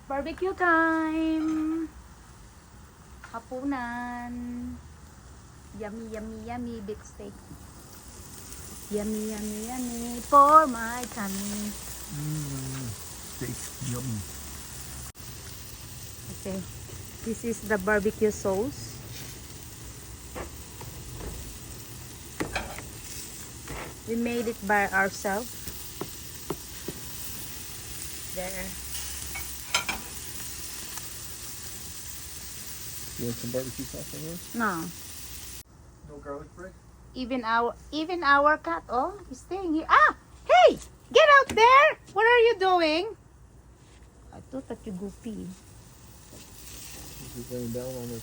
Barbecue time! Hapunan. Yummy, yummy, yummy beef steak. Yummy, yummy, yummy for my tummy. Tastes yummy. Okay, this is the barbecue sauce. We made it by ourselves. There. You want some barbecue sauce on yours? No. No garlic bread? Even our cat, oh, is staying here. Ah! Hey! Get out there! What are you doing? I thought that you go pee. He's laying down on it.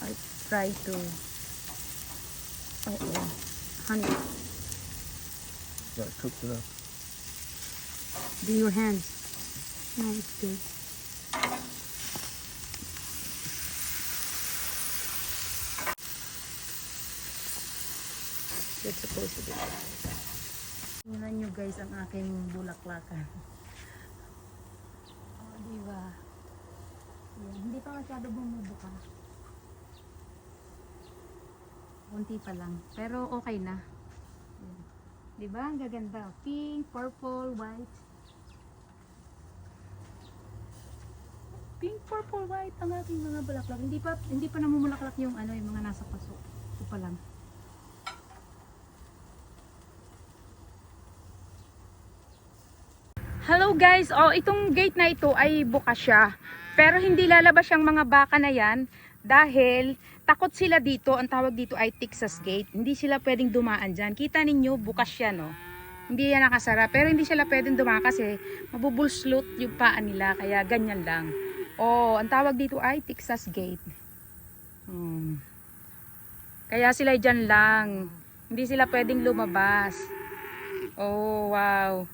I try to. Oh, honey, Yeah, cooked it up. do your hands. No, it's good. That's supposed to be. Tingnan nyo guys ang aking bulaklakan. Oh, diba? Yan. Hindi pa masyado bumubuka. Kunti pa lang. Pero okay na. Yan. Diba? Ang gaganda. Pink, purple, white. Pink, purple, white ang aking mga bulaklak. Hindi pa namumulaklak yung ano, yung mga nasa paso. Ito pa lang. Hello guys, oh itong gate na ito ay bukas siya. Pero hindi lalabas yung mga baka na yan dahil takot sila dito. Ang tawag dito ay Texas Gate. Hindi sila pwedeng dumaan dyan. Kita ninyo, bukas siya no. Hindi yan nakasara. Pero hindi sila pwedeng dumaan kasi mabubulslot yung paa nila. Kaya ganyan lang. Oh, ang tawag dito ay Texas Gate. Kaya sila dyan lang. Hindi sila pwedeng lumabas. Oh, wow.